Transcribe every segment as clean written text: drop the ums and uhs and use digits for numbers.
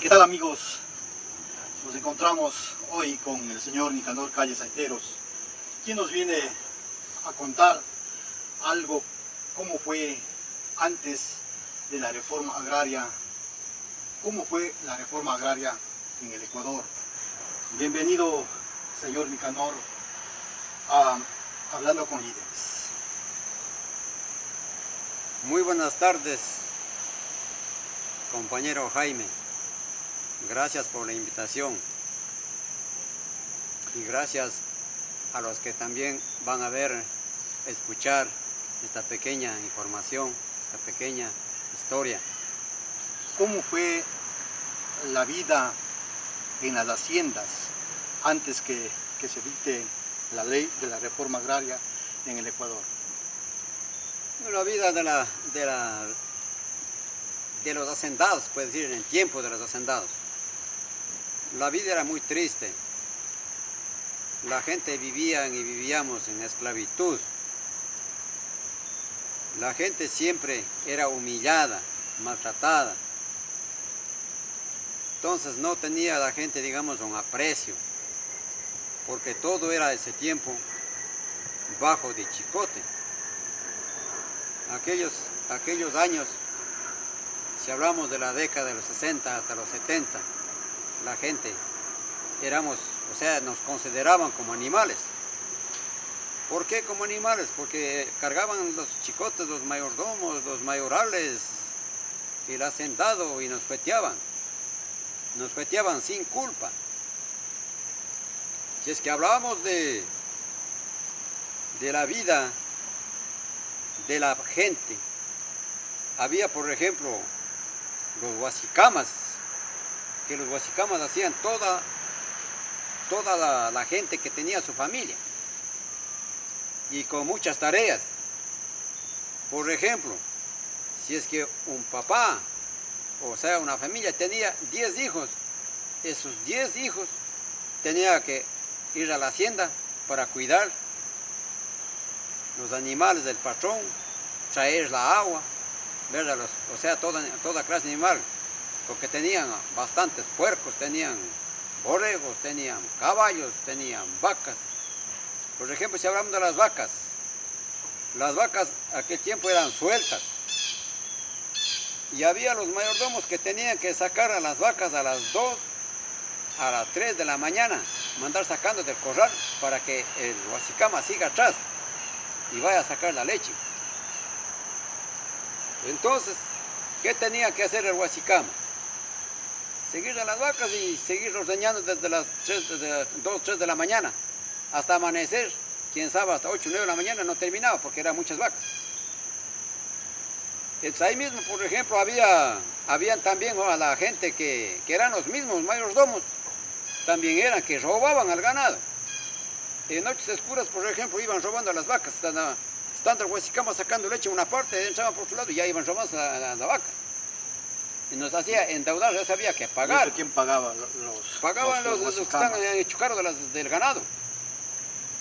¿Qué tal, amigos? Nos encontramos hoy con el señor Nicanor Calle Saiteros, quien nos viene a contar algo, cómo fue antes de la reforma agraria, cómo fue la reforma agraria en el Ecuador. Bienvenido, señor Nicanor, a Hablando con Líderes. Muy buenas tardes, compañero Jaime. Gracias por la invitación y gracias a los que también van a ver, escuchar esta pequeña información, esta pequeña historia. ¿Cómo fue la vida en las haciendas antes que se dicte la ley de la reforma agraria en el Ecuador? La vida de los hacendados, puede decir, en el tiempo de los hacendados. La vida era muy triste. La gente vivía y vivíamos en esclavitud. La gente siempre era humillada, maltratada. Entonces no tenía la gente, digamos, un aprecio, porque todo era ese tiempo bajo de chicote. Aquellos años, si hablamos de la década de los 60 hasta los 70, la gente nos consideraban como animales. ¿Por qué como animales? Porque cargaban los chicotes, los mayordomos, los mayorales, el hacendado y nos jueteaban. Nos jueteaban sin culpa. Si es que hablábamos de la vida de la gente, había, por ejemplo, los huasicamas, que los huasicamas hacían toda la gente que tenía su familia y con muchas tareas. Por ejemplo, si es que un papá, o sea, una familia tenía 10 hijos, esos 10 hijos tenía que ir a la hacienda para cuidar los animales del patrón, traer la agua, ¿verdad? Toda clase de animal, porque tenían bastantes puercos, tenían borregos, tenían caballos, tenían vacas. Por ejemplo, si hablamos de las vacas aquel tiempo eran sueltas. Y había los mayordomos que tenían que sacar a las vacas a las 2, a las 3 de la mañana, mandar sacando del corral para que el huasicama siga atrás y vaya a sacar la leche. Entonces, ¿qué tenía que hacer el huasicama? Seguir a las vacas y seguir ordeñando desde las 2, 3 de la mañana hasta amanecer, quién sabe, hasta 8, 9 de la mañana no terminaba porque eran muchas vacas. Entonces, ahí mismo, por ejemplo, habían también a la gente que eran los mismos mayordomos, también eran que robaban al ganado. En noches oscuras, por ejemplo, iban robando a las vacas, estando el huasicama sacando leche en una parte, entraban por su lado y ya iban robando la vaca. Y nos hacía endeudar, ya sabía que pagar. ¿Y eso quién pagaba? Pagaban los que están hecho cargo del ganado.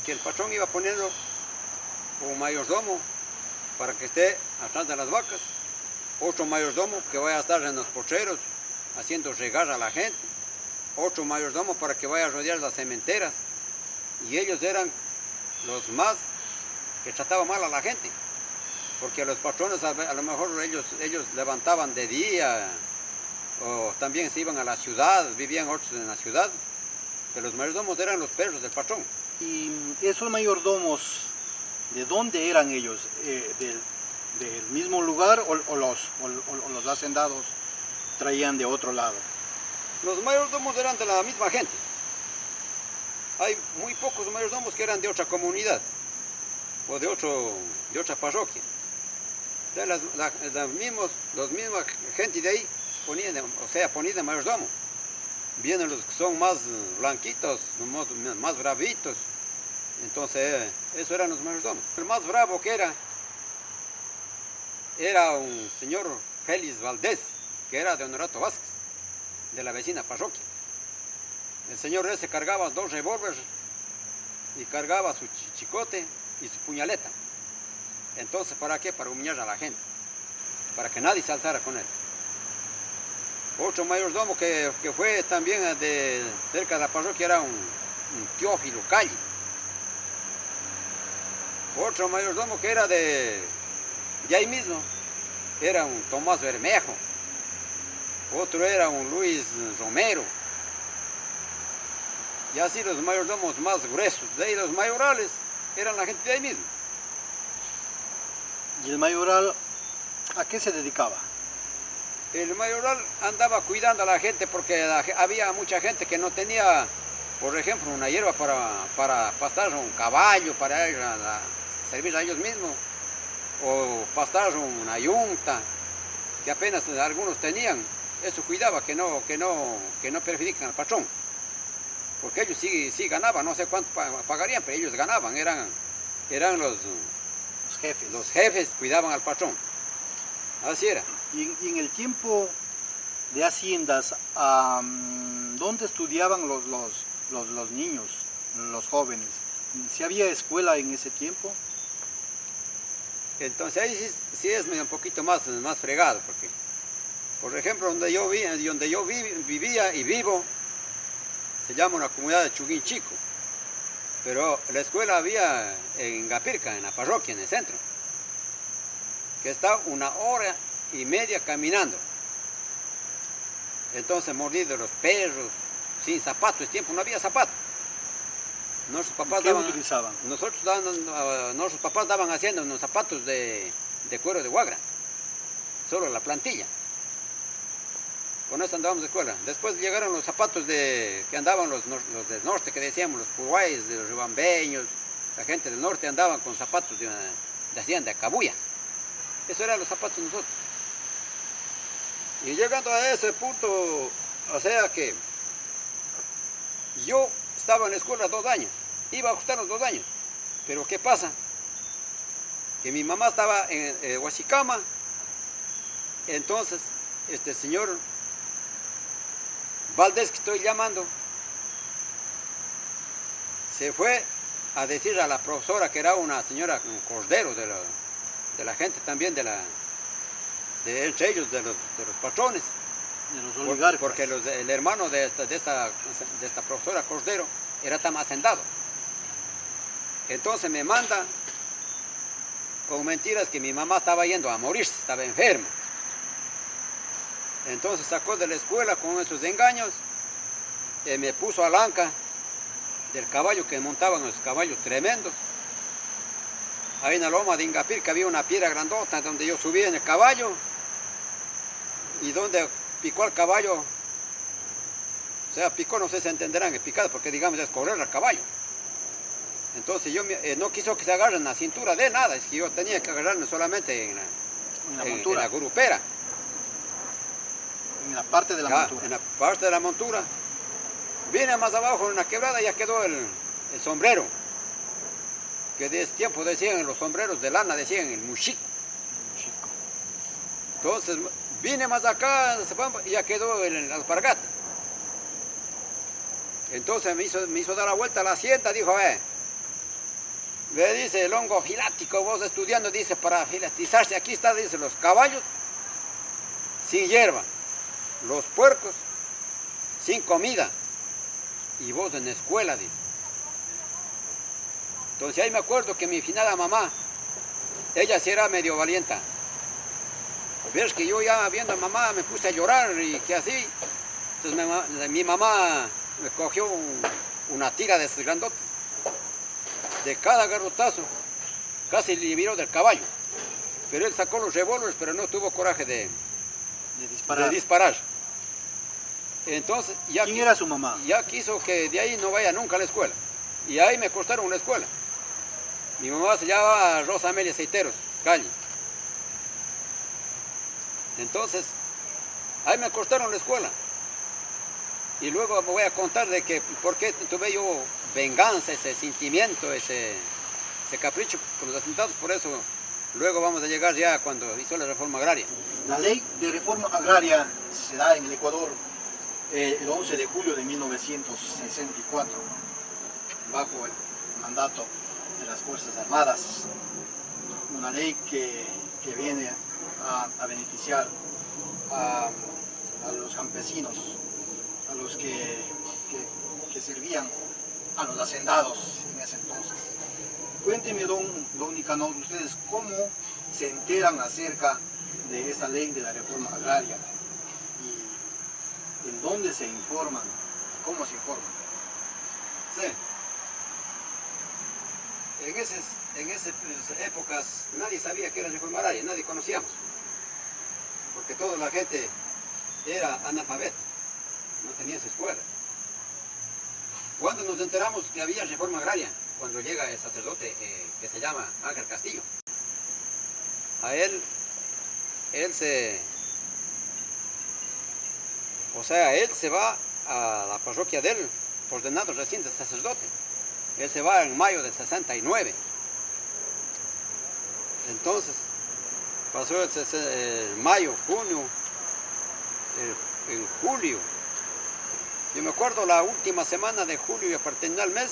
Que el patrón iba poniendo un mayordomo para que esté atrás de las vacas, otro mayordomo que vaya a estar en los potreros haciendo regar a la gente, otro mayordomo para que vaya a rodear las cementeras, y ellos eran los más que trataban mal a la gente, porque los patrones a lo mejor ellos levantaban de día, o también se iban a la ciudad, vivían otros en la ciudad, pero los mayordomos eran los perros del patrón. ¿Y esos mayordomos, de dónde eran ellos? ¿Del mismo lugar o los hacendados traían de otro lado? Los mayordomos eran de la misma gente. Hay muy pocos mayordomos que eran de otra comunidad o de otra parroquia. Los mismos gente de ahí ponían de mayordomo. Vienen los que son más blanquitos, más bravitos. Entonces, eso eran los mayordomos. El más bravo que era un señor Félix Valdés, que era de Honorato Vázquez, de la vecina parroquia. El señor ese cargaba 2 revólveres y cargaba su chicote y su puñaleta. Entonces, ¿para qué? Para humillar a la gente, para que nadie se alzara con él. Otro mayordomo que fue también de cerca de la parroquia era un Teófilo Calle. Otro mayordomo que era de ahí mismo era un Tomás Bermejo. Otro era un Luis Romero. Y así los mayordomos más gruesos. De ahí los mayorales eran la gente de ahí mismo. ¿Y el mayoral a qué se dedicaba? El mayoral andaba cuidando a la gente porque había mucha gente que no tenía, por ejemplo, una hierba para pastar un caballo, para servir a ellos mismos, o pastar una yunta, que apenas algunos tenían. Eso cuidaba que no perjudiquen al patrón, porque ellos sí ganaban, no sé cuánto pagarían, pero ellos ganaban, eran los jefes, cuidaban al patrón. Así era. Y en el tiempo de haciendas, ¿dónde estudiaban los niños, los jóvenes? ¿Si había escuela en ese tiempo? Entonces ahí sí es un poquito más fregado, porque, por ejemplo, donde yo vivía y vivo, se llama una comunidad de Chuguín Chico, pero la escuela había en Gapirca, en la parroquia, en el centro, que está 1 hora y media caminando. Entonces mordido los perros, sin zapatos, tiempo no había zapatos. Nuestros papás ¿Qué utilizaban? Nuestros papás daban haciendo unos zapatos de cuero de guagra, solo la plantilla. Con eso andábamos de escuela. Después llegaron los zapatos que andaban los del norte, que decíamos los puruáis, de los ribambeños. La gente del norte andaban con zapatos hacían de cabuya. Eso eran los zapatos de nosotros. Y llegando a ese punto, o sea que yo estaba en la escuela 2 años, iba a ajustar los 2 años, pero ¿qué pasa? Que mi mamá estaba en Huachicama, entonces este señor Valdés, que estoy llamando, se fue a decir a la profesora, que era una señora Cordero, de la gente también, entre ellos, de los patrones, De los oligarcas. porque el hermano de esta profesora Cordero era tan hacendado. Entonces me manda con mentiras que mi mamá estaba yendo a morirse, estaba enferma. Entonces sacó de la escuela con esos engaños y me puso a la anca del caballo, que montaban los caballos tremendos. Ahí en la loma de Ingapir, que había una piedra grandota donde yo subí en el caballo, y donde picó al caballo, o sea, picó, no sé si entenderán el picado, porque digamos es correr al caballo. Entonces yo no quiso que se agarren en la cintura de nada, es que yo tenía que agarrarme solamente en la gurupera. En la parte de la montura. En la parte de la montura. Viene más abajo en una quebrada, ya quedó el sombrero, que de ese tiempo decían los sombreros de lana, decían el muxico. Entonces vine más acá y ya quedó la alpargata. Entonces me hizo dar la vuelta a la hacienda, dijo, me dice, el hongo filático, vos estudiando, dice, para filatizarse, aquí está, dice, los caballos sin hierba, los puercos sin comida, y vos en la escuela, dice. Entonces ahí me acuerdo que mi finada mamá, ella sí era medio valienta. Ves que yo ya viendo a mamá me puse a llorar y que así. Entonces mi mamá me cogió una tira de esos grandotes. De cada garrotazo casi le libró del caballo. Pero él sacó los revólveres, pero no tuvo coraje de disparar. Entonces, ¿Quién era su mamá? Ya quiso que de ahí no vaya nunca a la escuela. Y ahí me cortaron la escuela. Mi mamá se llamaba Rosa Amelia Aceiteros, Calle. Entonces, ahí me cortaron la escuela. Y luego me voy a contar de que por qué tuve yo venganza, ese sentimiento, ese capricho con los atentados. Por eso luego vamos a llegar ya cuando hizo la reforma agraria. La ley de reforma agraria se da en el Ecuador el 11 de julio de 1964, bajo el mandato de las Fuerzas Armadas. Una ley que viene a beneficiar a a los campesinos, a los que servían a los hacendados en ese entonces. Cuénteme, don Nicanor, ustedes cómo se enteran acerca de esta ley de la reforma agraria y en dónde se informan, cómo se informan. Sí. En esas épocas nadie sabía que era reforma agraria, nadie conocíamos. Porque toda la gente era analfabeta, no tenía esa escuela. Cuando nos enteramos que había reforma agraria, cuando llega el sacerdote que se llama Ángel Castillo, a él se va a la parroquia de él, ordenado recién de sacerdote. Él se va en mayo del 69. Entonces, pasó el mayo, junio, en julio. Yo me acuerdo la última semana de julio y a partir del mes,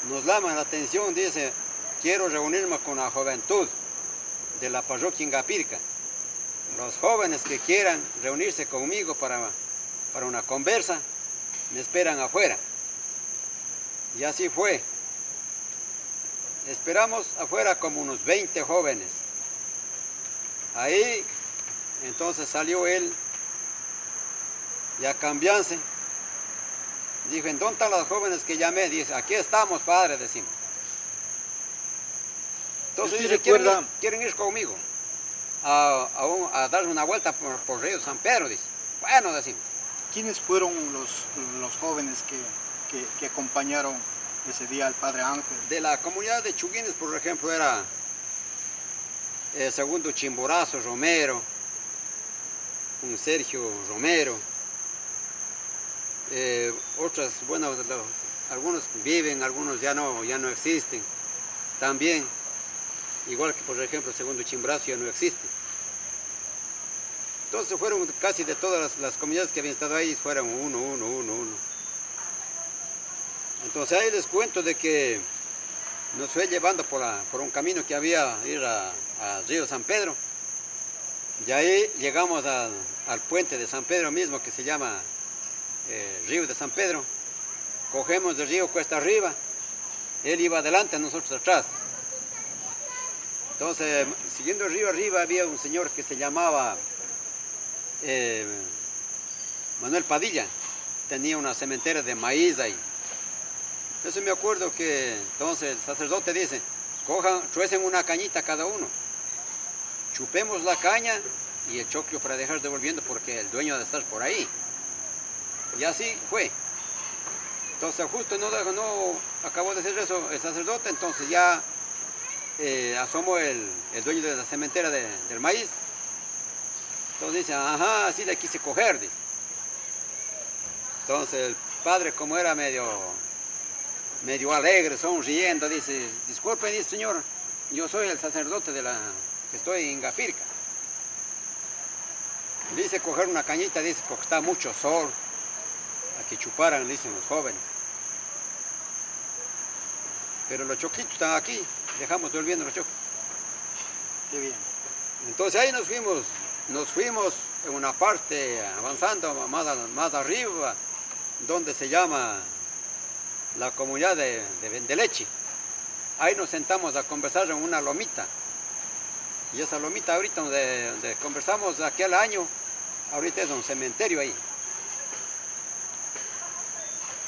nos llama la atención, dice, quiero reunirme con la juventud de la parroquia Ingapirca. Los jóvenes que quieran reunirse conmigo para una conversa, me esperan afuera. Y así fue. Esperamos afuera como unos 20 jóvenes. Ahí, entonces salió él, y a cambiarse. Dijo, ¿en dónde están los jóvenes que llamé? Dice, aquí estamos, padre, decimos. Entonces dice, ¿quieren ir conmigo a dar una vuelta por Río San Pedro? Dice, bueno, decimos. ¿Quiénes fueron los jóvenes que acompañaron ese día al padre Ángel? De la comunidad de Chuguines, por ejemplo, era el segundo Chimborazo Romero, un Sergio Romero, otras, bueno, algunos viven, algunos ya no existen, también, igual que por ejemplo el segundo Chimborazo ya no existe. Entonces fueron casi de todas las comunidades que habían estado ahí, fueron uno. Entonces ahí les cuento de que nos fue llevando por un camino que había ir a Río San Pedro. Y ahí llegamos al puente de San Pedro mismo, que se llama Río de San Pedro. Cogemos del río cuesta arriba, él iba adelante, nosotros atrás. Entonces, siguiendo el río arriba, había un señor que se llamaba Manuel Padilla, tenía una cementera de maíz ahí. Eso me acuerdo que entonces el sacerdote dice, truecen una cañita cada uno, chupemos la caña y el choclo para dejar devolviendo porque el dueño ha de estar por ahí. Y así fue. Entonces justo no acabó de hacer eso el sacerdote, entonces ya asomó el dueño de la cementera del maíz. Entonces dice, ajá, así le quise coger, dice. Entonces el padre, como era medio alegre, sonriendo, dice, disculpe, dice, señor, yo soy el sacerdote que estoy en Ingapirca. Dice coger una cañita, dice, porque está mucho sol, a que chuparan, dicen los jóvenes. Pero los choquitos están aquí, dejamos devolviendo los choquitos. Qué bien. Entonces ahí nos fuimos en una parte avanzando más arriba, donde se llama la comunidad de Vendeleche. Ahí nos sentamos a conversar en una lomita. Y esa lomita ahorita donde conversamos aquel año, ahorita es un cementerio ahí.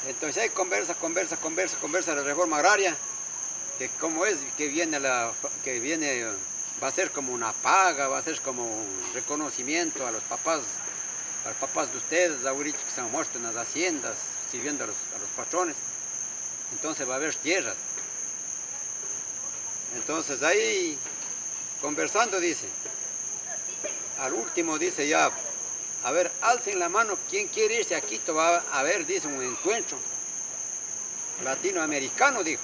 Entonces ahí conversa la reforma agraria, que como es, que viene, va a ser como una paga, va a ser como un reconocimiento a los papás de ustedes, abuelitos que se han muerto en las haciendas, sirviendo a los patrones. Entonces va a haber tierras. Entonces ahí, conversando, dice, al último dice ya, a ver, alcen la mano, ¿quién quiere irse a Quito? Va a haber, dice, un encuentro latinoamericano, dijo.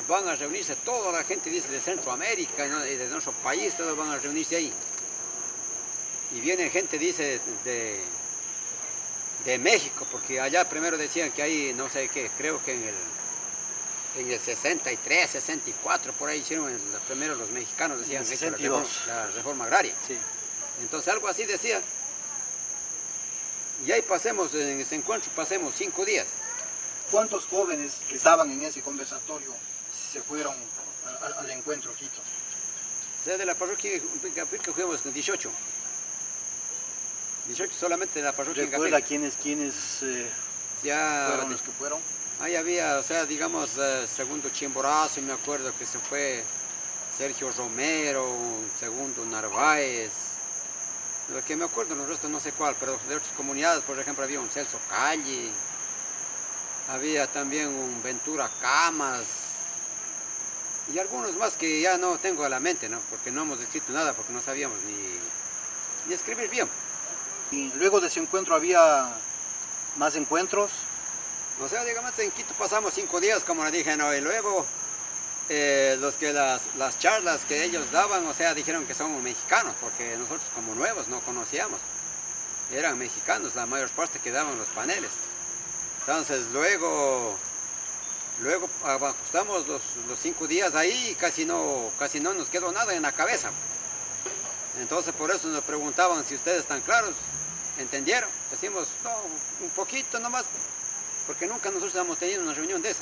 Van a reunirse toda la gente, dice, de Centroamérica, ¿no? Y de nuestro país, todos van a reunirse ahí. Y viene gente, dice, de México, porque allá primero decían que ahí, no sé qué, creo que en el 63, 64, por ahí hicieron, primero los mexicanos decían que la reforma agraria. Sí. Entonces algo así decía. Y ahí pasemos, en ese encuentro pasemos 5 días. ¿Cuántos jóvenes que estaban en ese conversatorio se fueron al encuentro, Quito? O sea, de la parroquia que fuimos con 18. 18 solamente de la parroquia en ¿Recuerda Capel. quiénes Ya fueron los que fueron? ahí había, o sea, digamos, segundo Chimborazo, me acuerdo que se fue Sergio Romero, segundo Narváez. Lo que me acuerdo, los restos no sé cuál, pero de otras comunidades, por ejemplo, había un Celso Calle, había también un Ventura Camas, y algunos más que ya no tengo a la mente, ¿no? Porque no hemos escrito nada, porque no sabíamos ni escribir bien. Y luego de ese encuentro había más encuentros. O sea, digamos, en Quito pasamos 5 días, como le dije, ¿no? Y luego las charlas que ellos daban, o sea, dijeron que son mexicanos, porque nosotros como nuevos no conocíamos. Eran mexicanos la mayor parte que daban los paneles. Entonces luego ajustamos los 5 días ahí y casi no nos quedó nada en la cabeza. Entonces por eso nos preguntaban si ustedes están claros, ¿entendieron? Decimos, no, un poquito nomás, porque nunca nosotros hemos tenido una reunión de esa.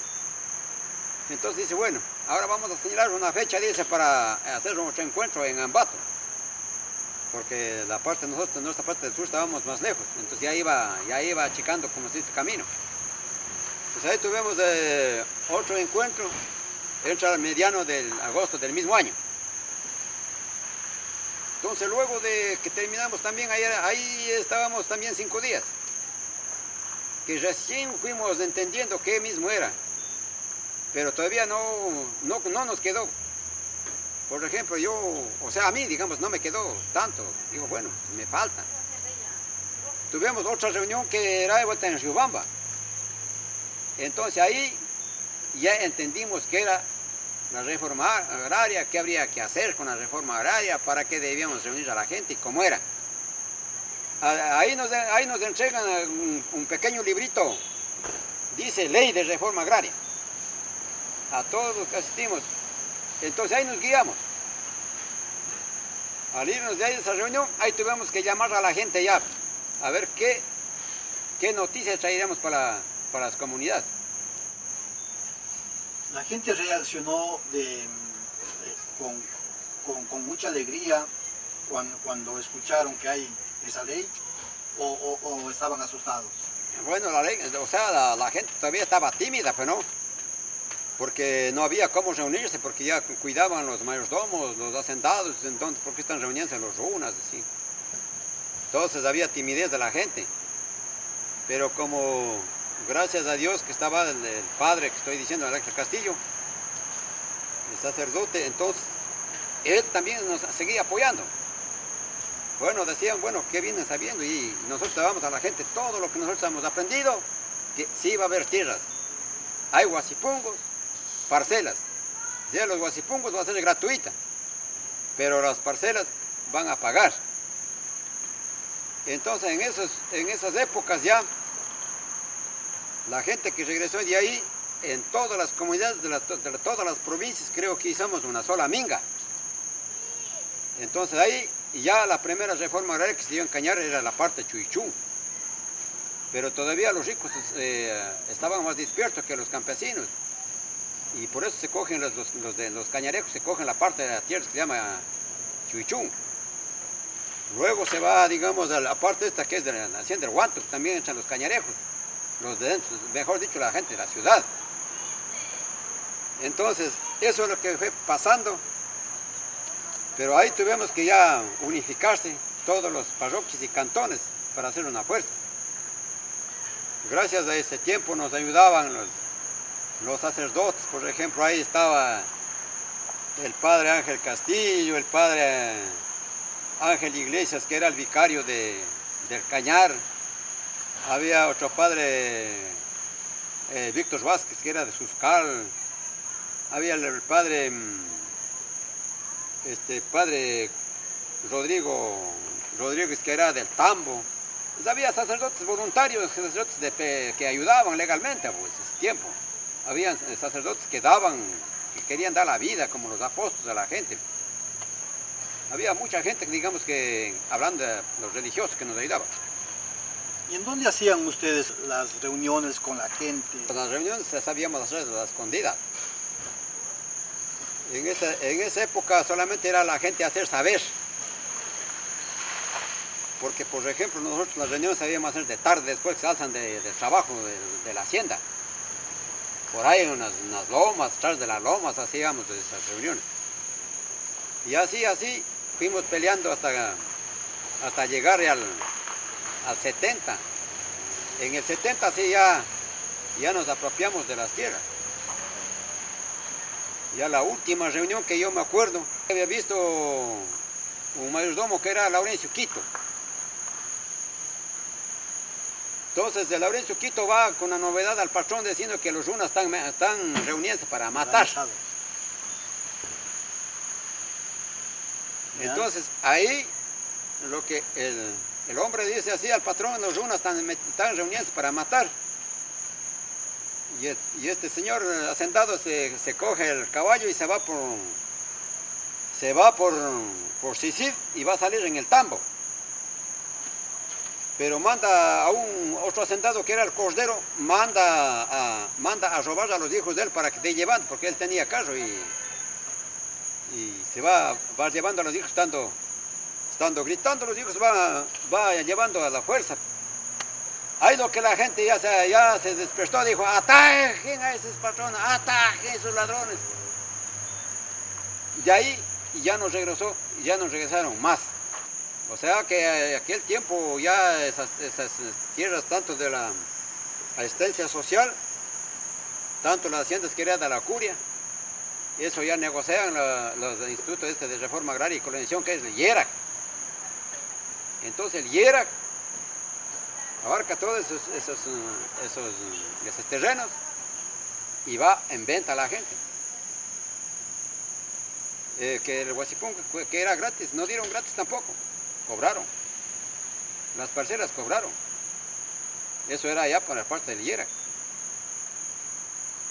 Entonces dice, bueno, ahora vamos a señalar una fecha, dice, para hacer nuestro encuentro en Ambato. Porque nuestra parte del sur estábamos más lejos, entonces ya iba achicando como si este camino. Entonces ahí tuvimos otro encuentro, entre el mediano del agosto del mismo año. Entonces luego de que terminamos también, ahí estábamos también 5 días. Que recién fuimos entendiendo qué mismo era. Pero todavía no nos quedó. Por ejemplo, o sea, a mí, digamos, no me quedó tanto. Digo, bueno, me falta. Tuvimos otra reunión que era de vuelta en Riobamba. Entonces ahí ya entendimos qué era la reforma agraria, qué habría que hacer con la reforma agraria, para qué debíamos reunir a la gente y cómo era. Ahí nos entregan un pequeño librito, dice Ley de Reforma Agraria. A todos los que asistimos. Entonces ahí nos guiamos. Al irnos de ahí a esa reunión, ahí tuvimos que llamar a la gente ya, a ver qué noticias traeríamos para las comunidades. La gente reaccionó con mucha alegría cuando escucharon que hay esa ley, o estaban asustados. Bueno, la ley, o sea, la gente todavía estaba tímida, pero no. Porque no había cómo reunirse, porque ya cuidaban los mayordomos, los hacendados, entonces, ¿por qué están reuniéndose en los runas? Así. Entonces había timidez de la gente. Pero como, gracias a Dios que estaba el padre que estoy diciendo, Alex Castillo, el sacerdote, entonces él también nos seguía apoyando. Bueno, decían, bueno, ¿qué vienen sabiendo? Y nosotros dábamos a la gente todo lo que nosotros hemos aprendido, que sí iba a haber tierras. Hay guasipungos, parcelas. Ya los guasipungos van a ser gratuitas, pero las parcelas van a pagar. Entonces en esas épocas ya, la gente que regresó de ahí, en todas las comunidades de todas las provincias, creo que hicimos una sola minga. Entonces ahí ya la primera reforma agraria que se dio en Cañar era la parte de Chuichú. Pero todavía los ricos estaban más despiertos que los campesinos. Y por eso se cogen los cañarejos, se cogen la parte de la tierra que se llama Chuichú. Luego se va, digamos, a la parte esta que es de la hacienda del Huanto, que también echan los cañarejos. Los de dentro, mejor dicho, la gente de la ciudad. Entonces, eso es lo que fue pasando. Pero ahí tuvimos que ya unificarse todos los parroquias y cantones para hacer una fuerza. Gracias a ese tiempo nos ayudaban los sacerdotes, por ejemplo, ahí estaba el padre Ángel Castillo, el padre Ángel Iglesias, que era el vicario del Cañar. Había otro padre, Víctor Vázquez, que era de Suscal. Había el padre Rodríguez, que era del Tambo. Pues había sacerdotes voluntarios, sacerdotes que ayudaban legalmente, pues, ese tiempo. Habían sacerdotes que querían dar la vida, como los apóstoles a la gente. Había mucha gente, digamos que, hablando de los religiosos que nos ayudaban. ¿Y en dónde hacían ustedes las reuniones con la gente? Las reuniones las sabíamos hacer a la escondida. En esa época solamente era la gente hacer saber. Porque, por ejemplo, nosotros las reuniones sabíamos hacer de tarde, después que se alzan del trabajo de la hacienda. Por ahí unas lomas, atrás de las lomas hacíamos esas reuniones. Y así, fuimos peleando hasta llegar al 70. En el 70 sí ya nos apropiamos de las tierras. Ya la última reunión que yo me acuerdo, había visto un mayordomo que era Laurencio Quito. Entonces el Laurencio Quito va con la novedad al patrón diciendo que los runas están reuniéndose para matar. Entonces ahí lo que el hombre dice así al patrón, los runas están reuniéndose para matar. Y este señor hacendado se coge el caballo y se va por Sisid y va a salir en el tambo. Pero manda a otro hacendado que era el cordero, manda a robar a los hijos de él para que te lleven, porque él tenía carro y se va llevando a los hijos estando gritando, los hijos va llevando a la fuerza. Ahí lo que la gente ya se despertó, dijo, atajen a esos patrones, atajen a esos ladrones. De ahí ya no regresaron más. O sea que aquel tiempo ya esas tierras, tanto de la asistencia social, tanto las haciendas que era de la curia, eso ya negocian los institutos de reforma agraria y colonización, que es el IERAC. Entonces el IERAC abarca todos esos terrenos y va en venta a la gente. Que el Huasipungo, que era gratis, no dieron gratis tampoco, cobraron. Las parcelas cobraron. Eso era ya para parte del IERAC.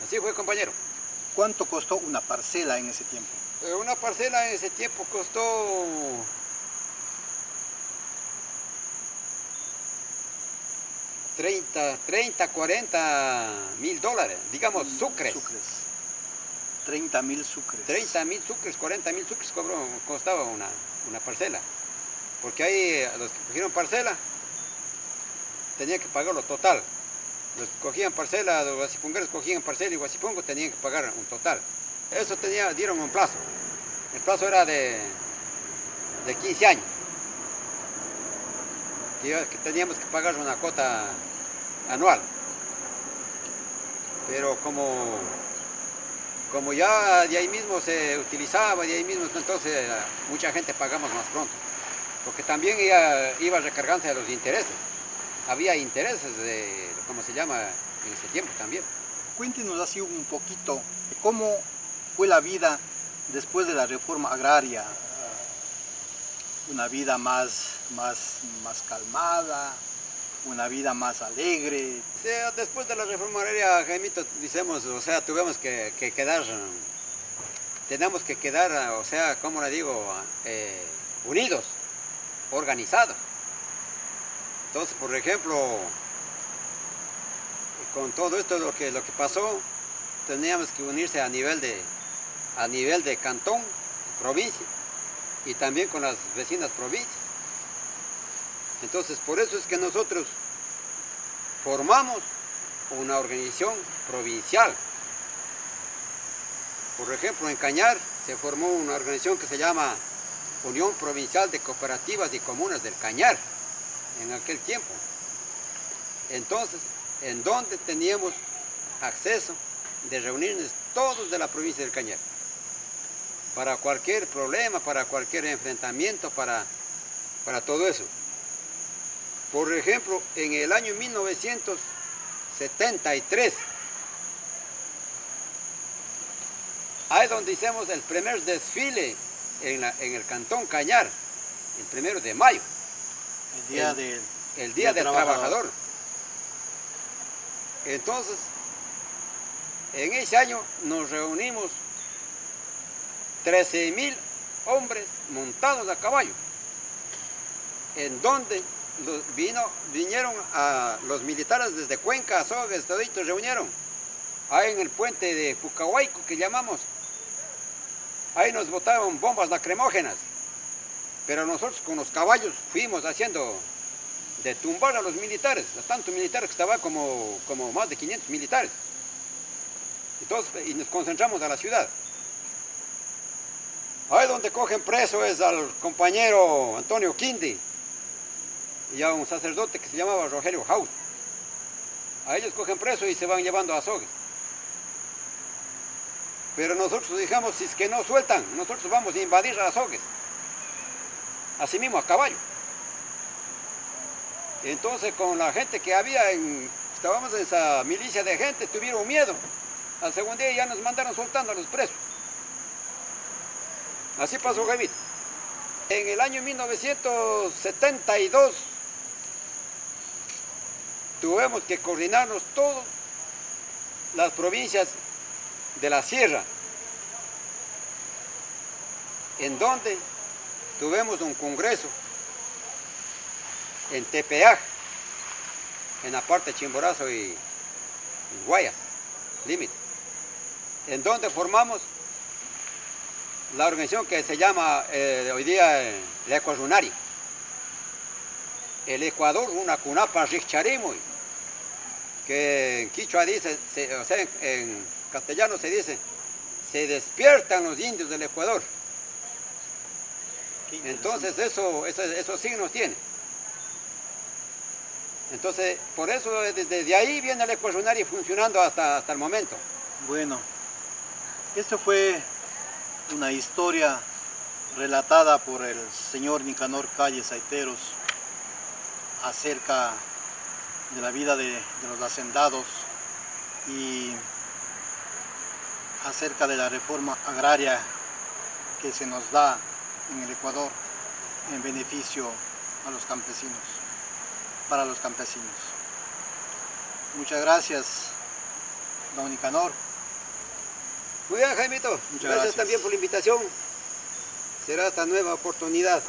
Así fue, compañero. ¿Cuánto costó una parcela en ese tiempo? Una parcela en ese tiempo costó $30,000, $40,000, digamos, sucres. 30,000 sucres. 30,000 sucres, 40,000 sucres costaba una parcela. Porque ahí los que cogieron parcela tenían que pagarlo total. Los que cogían parcela, los guasipungueros cogían parcela y guasipungo tenían que pagar un total. Eso dieron un plazo. El plazo era de 15 años. Que teníamos que pagar una cuota anual. Pero como ya de ahí mismo se utilizaba, de ahí mismo, entonces mucha gente pagamos más pronto. Porque también iba recargándose de los intereses. Había intereses ¿cómo se llama? En ese tiempo también. Cuéntenos así un poquito de cómo fue la vida después de la reforma agraria. Una vida más calmada, una vida más alegre. Sí, después de la reforma agraria, Jaimito, decimos, o sea, tenemos que quedar, o sea, ¿cómo le digo? Unidos, organizados. Entonces, por ejemplo, con todo esto lo que pasó, teníamos que unirse a nivel de cantón, provincia, y también con las vecinas provincias. Entonces, por eso es que nosotros formamos una organización provincial. Por ejemplo, en Cañar se formó una organización que se llama Unión Provincial de Cooperativas y Comunas del Cañar, en aquel tiempo. Entonces, en donde teníamos acceso de reunirnos todos de la provincia del Cañar, para cualquier problema, para cualquier enfrentamiento, para todo eso. Por ejemplo, en el año 1973, ahí donde hicimos el primer desfile en el Cantón Cañar, el 1 de mayo. El Día del Trabajador. Entonces, en ese año nos reunimos 13,000 hombres montados a caballo, en donde vinieron a los militares desde Cuenca, Azogues, toditos reunieron, ahí en el puente de Pucahuayco que llamamos, ahí nos botaron bombas lacrimógenas, pero nosotros con los caballos fuimos haciendo de tumbar a los militares, a tantos militares que estaban como más de 500 militares. Entonces, y nos concentramos a la ciudad. Ahí donde cogen preso es al compañero Antonio Quindi y a un sacerdote que se llamaba Rogelio House. A ellos cogen preso y se van llevando a Azogues. Pero nosotros dijimos, si es que no sueltan, nosotros vamos a invadir a Azogues. Así mismo, a caballo. Entonces, con la gente que había, estábamos en esa milicia de gente, tuvieron miedo. Al segundo día ya nos mandaron soltando a los presos. Así pasó, Jaimito. En el año 1972 tuvimos que coordinarnos todas las provincias de la sierra, en donde tuvimos un congreso en Tepeaj, en la parte de Chimborazo y Guayas, límites, en donde formamos la organización que se llama hoy día el Ecuador. El Ecuador, una cunapa richarimo, que en quichua dice, o sea, en castellano se dice, se despiertan los indios del Ecuador. Entonces esos signos tiene. Entonces, por eso desde ahí viene el Ecuador funcionando hasta el momento. Bueno, esto fue una historia relatada por el señor Nicanor Calle Saiteros acerca de la vida de los hacendados y acerca de la reforma agraria que se nos da en el Ecuador en beneficio a los campesinos, para los campesinos. Muchas gracias, don Nicanor. Muy bien, Jaimito. Muchas Gracias gracias también por la invitación. Será esta nueva oportunidad.